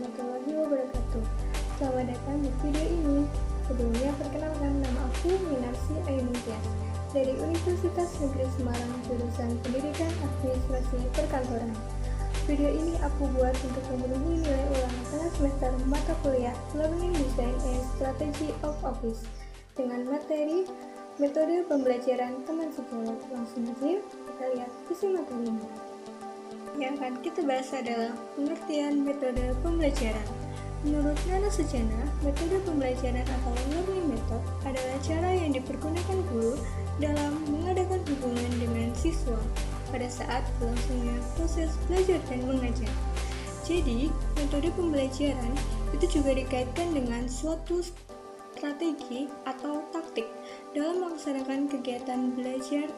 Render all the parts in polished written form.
warahmatullahi wabarakatuh. Selamat datang di video ini. Sebelumnya perkenalkan, nama aku Minarsi Ayuningsias dari Universitas Negeri Semarang, jurusan Pendidikan Administrasi Perkantoran. Video ini aku buat untuk memenuhi nilai ulangan tengah semester mata kuliah Learning Design and Strategy of Office dengan materi metode pembelajaran teman sejawat. Langsung aja kita lihat isi materinya. Yang akan kita bahas adalah pengertian metode pembelajaran. Menurut Nana Sujana, metode pembelajaran atau learning method adalah cara yang dipergunakan guru dalam mengadakan hubungan dengan siswa pada saat berlangsungnya proses belajar dan mengajar. Jadi, metode pembelajaran itu juga dikaitkan dengan suatu strategi atau taktik dalam melaksanakan kegiatan belajar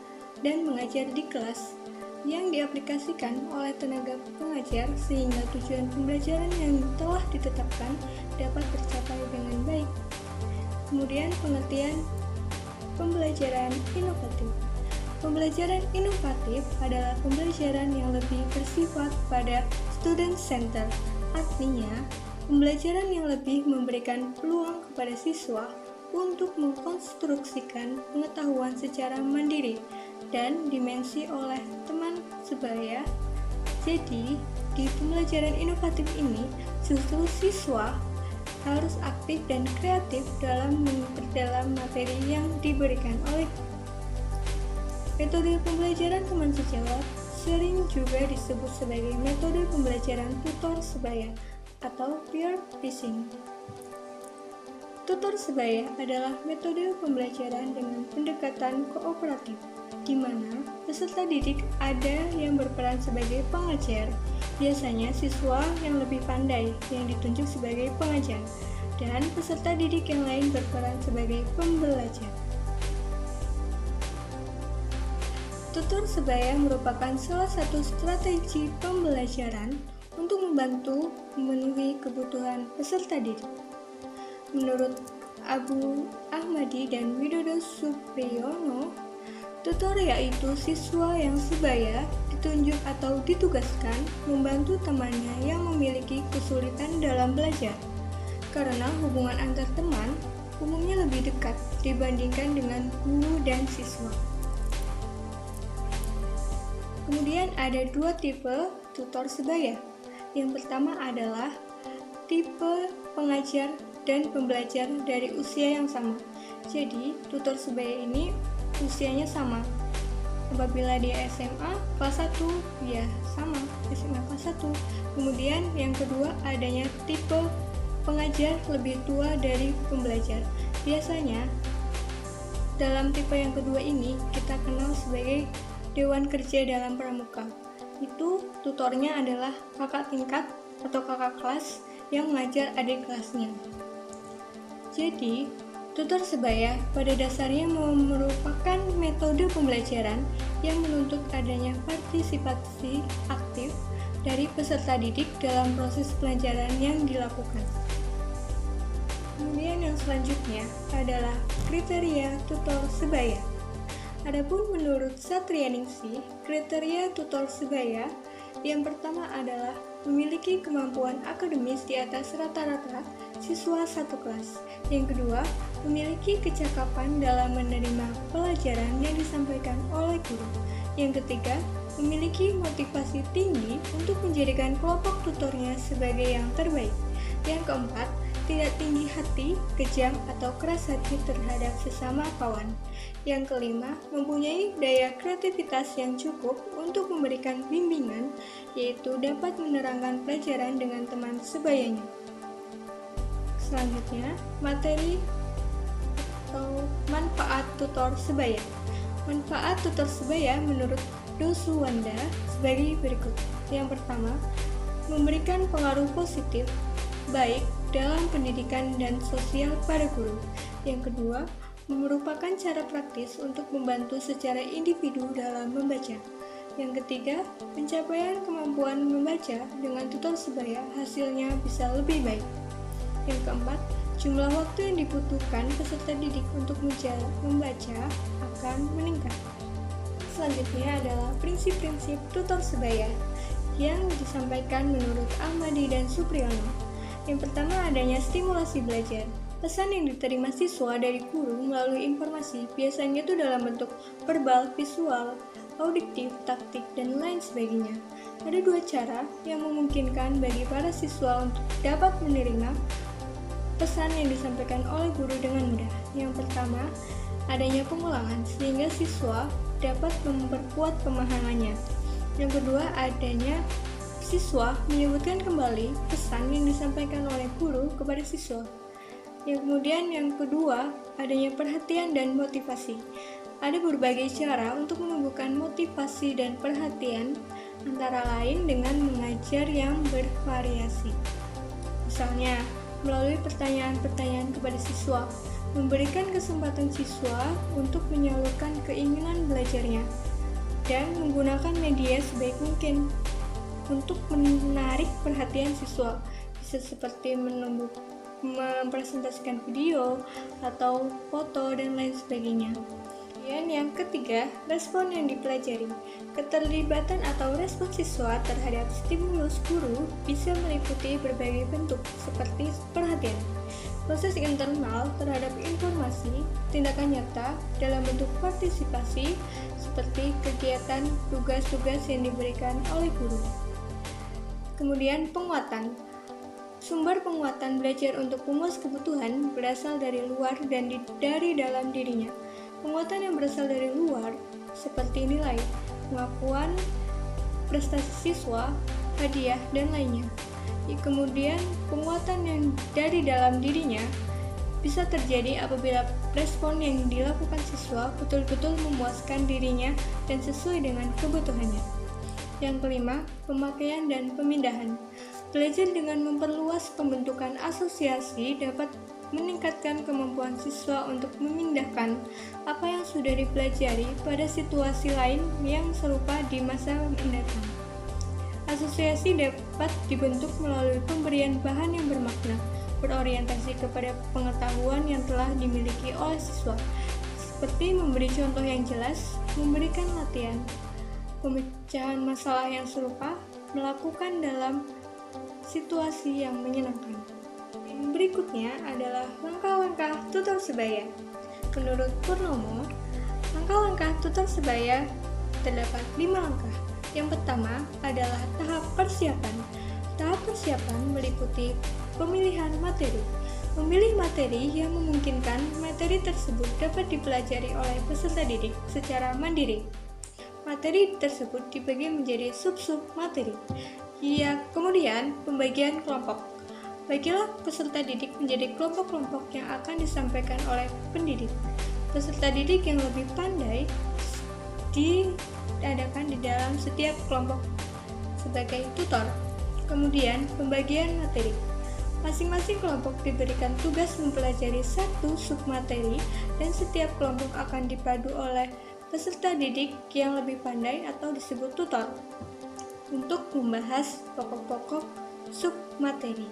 dan mengajar di kelas yang diaplikasikan oleh tenaga pengajar sehingga tujuan pembelajaran yang telah ditetapkan dapat tercapai dengan baik. Kemudian pengertian pembelajaran inovatif. Pembelajaran inovatif adalah pembelajaran yang lebih bersifat pada student center. Artinya, pembelajaran yang lebih memberikan peluang kepada siswa untuk mengkonstruksikan pengetahuan secara mandiri dan dimensi oleh teman sebaya. Jadi, di pembelajaran inovatif ini, justru siswa harus aktif dan kreatif dalam memperdalam materi yang diberikan oleh. Metode pembelajaran teman sejawat sering juga disebut sebagai metode pembelajaran tutor sebaya atau peer teaching. Tutor sebaya adalah metode pembelajaran dengan pendekatan kooperatif, di mana peserta didik ada yang berperan sebagai pengajar, biasanya siswa yang lebih pandai yang ditunjuk sebagai pengajar, dan peserta didik yang lain berperan sebagai pembelajar. Tutor sebaya merupakan salah satu strategi pembelajaran untuk membantu memenuhi kebutuhan peserta didik. Menurut Abu Ahmadi dan Widodo Supriyono, tutor yaitu siswa yang sebaya ditunjuk atau ditugaskan membantu temannya yang memiliki kesulitan dalam belajar, karena hubungan antar teman umumnya lebih dekat dibandingkan dengan guru dan siswa. Kemudian ada dua tipe tutor sebaya. Yang pertama adalah tipe pengajar dan pembelajar dari usia yang sama. Jadi, tutor sebaya ini usianya sama. Apabila dia SMA kelas 1, ya sama, SMA kelas 1. Kemudian yang kedua adanya tipe pengajar lebih tua dari pembelajar. Biasanya dalam tipe yang kedua ini kita kenal sebagai dewan kerja dalam pramuka. Itu tutornya adalah kakak tingkat atau kakak kelas yang mengajar adik kelasnya. Jadi, tutor sebaya pada dasarnya merupakan metode pembelajaran yang menuntut adanya partisipasi aktif dari peserta didik dalam proses pelajaran yang dilakukan. Kemudian yang selanjutnya adalah kriteria tutor sebaya. Adapun menurut Satrianingsih, kriteria tutor sebaya yang pertama adalah memiliki kemampuan akademis di atas rata-rata siswa satu kelas. Yang kedua, memiliki kecakapan dalam menerima pelajaran yang disampaikan oleh guru. Yang ketiga, memiliki motivasi tinggi untuk menjadikan kelompok tutornya sebagai yang terbaik. Yang keempat, tidak tinggi hati, kejam, atau keras hati terhadap sesama kawan. Yang kelima, mempunyai daya kreativitas yang cukup untuk memberikan bimbingan, yaitu dapat menerangkan pelajaran dengan teman sebayanya. Selanjutnya, materi atau manfaat tutor sebaya. Manfaat tutor sebaya menurut Dosuwanda sebagai berikut. Yang pertama, memberikan pengaruh positif, baik dalam pendidikan dan sosial pada guru. Yang kedua, merupakan cara praktis untuk membantu secara individu dalam membaca. Yang ketiga, pencapaian kemampuan membaca dengan tutor sebaya hasilnya bisa lebih baik. Yang keempat, jumlah waktu yang dibutuhkan peserta didik untuk membaca akan meningkat. Selanjutnya adalah prinsip-prinsip tutor sebaya yang disampaikan menurut Ahmadi dan Supriyono. Yang pertama, adanya stimulasi belajar. Pesan yang diterima siswa dari guru melalui informasi biasanya itu dalam bentuk verbal, visual, auditif, taktik, dan lain sebagainya. Ada dua cara yang memungkinkan bagi para siswa untuk dapat menerima pesan yang disampaikan oleh guru dengan mudah. Yang pertama, adanya pengulangan sehingga siswa dapat memperkuat pemahamannya. Yang kedua, adanya siswa menyebutkan kembali pesan yang disampaikan oleh guru kepada siswa. Kemudian yang kedua, adanya perhatian dan motivasi. Ada berbagai cara untuk menumbuhkan motivasi dan perhatian, antara lain dengan mengajar yang bervariasi. Misalnya, melalui pertanyaan-pertanyaan kepada siswa, memberikan kesempatan siswa untuk menyalurkan keinginan belajarnya, dan menggunakan media sebaik mungkin untuk menarik perhatian siswa, bisa seperti mempresentasikan video atau foto dan lain sebagainya. Kemudian yang ketiga, respon yang dipelajari. Keterlibatan atau respon siswa terhadap stimulus guru bisa meliputi berbagai bentuk seperti perhatian, proses internal terhadap informasi, tindakan nyata dalam bentuk partisipasi seperti kegiatan tugas-tugas yang diberikan oleh guru. Kemudian penguatan. Sumber penguatan belajar untuk memuas kebutuhan berasal dari luar dan dari dalam dirinya. Penguatan yang berasal dari luar seperti nilai, pengakuan prestasi siswa, hadiah, dan lainnya. Kemudian penguatan yang dari dalam dirinya bisa terjadi apabila respon yang dilakukan siswa betul-betul memuaskan dirinya dan sesuai dengan kebutuhannya. Yang kelima, pemakaian dan pemindahan. Belajar dengan memperluas pembentukan asosiasi dapat meningkatkan kemampuan siswa untuk memindahkan apa yang sudah dipelajari pada situasi lain yang serupa di masa mendatang. Asosiasi dapat dibentuk melalui pemberian bahan yang bermakna, berorientasi kepada pengetahuan yang telah dimiliki oleh siswa, seperti memberi contoh yang jelas, memberikan latihan, pemecahan masalah yang serupa, melakukan dalam situasi yang menyenangkan. Yang berikutnya adalah langkah-langkah tutor sebaya. Menurut Purnomo, langkah-langkah tutor sebaya terdapat 5 langkah. Yang pertama adalah tahap persiapan. Tahap persiapan meliputi pemilihan materi. Memilih materi yang memungkinkan materi tersebut dapat dipelajari oleh peserta didik secara mandiri. Materi tersebut dibagi menjadi sub-sub materi. Kemudian pembagian kelompok. Bagilah peserta didik menjadi kelompok-kelompok yang akan disampaikan oleh pendidik. Peserta didik yang lebih pandai diadakan di dalam setiap kelompok sebagai tutor. Kemudian pembagian materi. Masing-masing kelompok diberikan tugas mempelajari satu submateri dan setiap kelompok akan dipadu oleh peserta didik yang lebih pandai atau disebut tutor untuk membahas pokok-pokok submateri.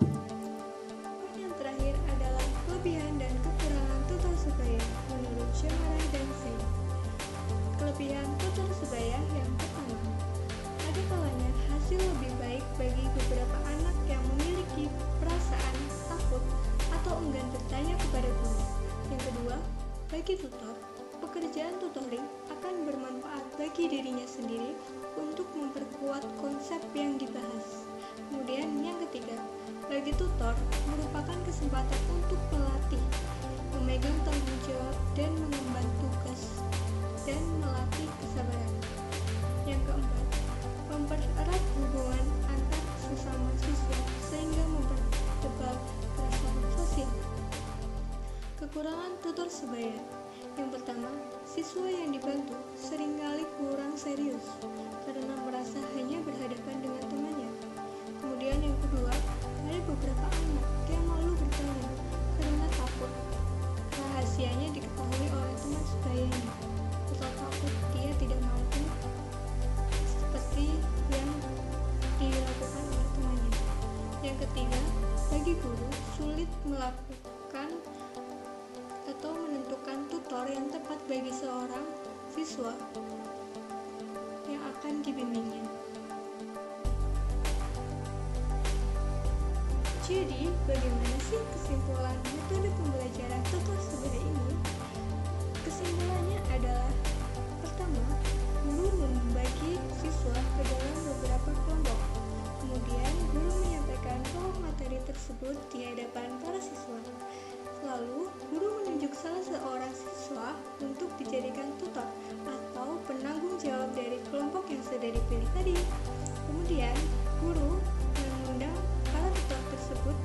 Yang terakhir adalah kelebihan dan kekurangan tutor sebaya menurut Shemara dan Say. Kelebihan tutor sebaya yang pertama, ada kalanya hasil lebih baik bagi beberapa anak yang memiliki perasaan takut atau enggan bertanya kepada guru. Yang kedua, bagi tutor, pekerjaan tutoring akan bermanfaat bagi dirinya sendiri untuk memperkuat konsep yang dibahas. Kemudian yang ketiga, bagi tutor merupakan kesempatan untuk melatih, memegang tanggung jawab dan mengemban tugas, dan melatih kesabaran. Yang keempat, mempererat hubungan antar sesama siswa sehingga mempertebal kerasaan sosial. Kekurangan tutor sebaya. Yang pertama, siswa yang dibantu seringkali kurang serius karena merasa hanya berhadapan dengan temannya. Kemudian yang kedua, ada beberapa anak yang malu bertanya karena takut rahasianya diketahui oleh teman sebayanya atau takut dia tidak mampu seperti yang dilakukan oleh temannya. Yang ketiga, bagi guru sulit melakukan atau menentukan tutor yang tepat bagi seorang siswa yang akan dibimbingnya. Jadi, bagaimana sih kesimpulan metode pembelajaran tutor sebaya ini? Kesimpulannya adalah, pertama, guru membagi siswa ke dalam beberapa kelompok. Kemudian, guru menyampaikan pokok materi tersebut di hadapan para siswa. Lalu, guru menunjuk salah seorang siswa untuk dijadikan tutor atau penanggung jawab dari kelompok yang sudah dipilih tadi. Kemudian, guru mengundang para tutor tersebut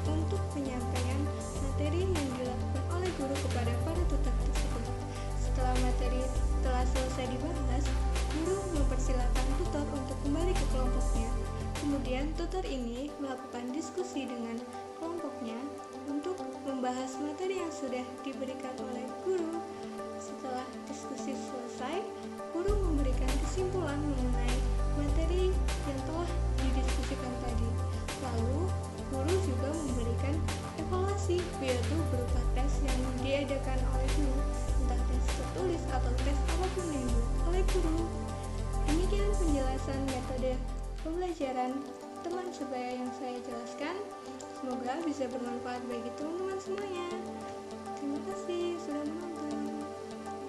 untuk penyampaian materi yang dilakukan oleh guru kepada para tutor tersebut. Setelah materi telah selesai dibahas, guru mempersilakan tutor untuk kembali ke kelompoknya. Kemudian, tutor ini melakukan diskusi dengan kelompoknya untuk membahas materi yang sudah diberikan oleh guru. Setelah diskusi selesai, guru memberikan kesimpulan mengenai materi yang telah didiskusikan tadi. Lalu, guru juga memberikan evaluasi, yaitu berupa tes yang diadakan oleh guru, entah tes tertulis atau tes apapun yang dibuat oleh guru. Demikian penjelasan metode pembelajaran teman sebaya yang saya jelaskan. Semoga bisa bermanfaat bagi teman-teman semuanya. Terima kasih sudah menonton.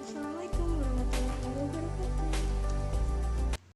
Assalamualaikum warahmatullahi wabarakatuh.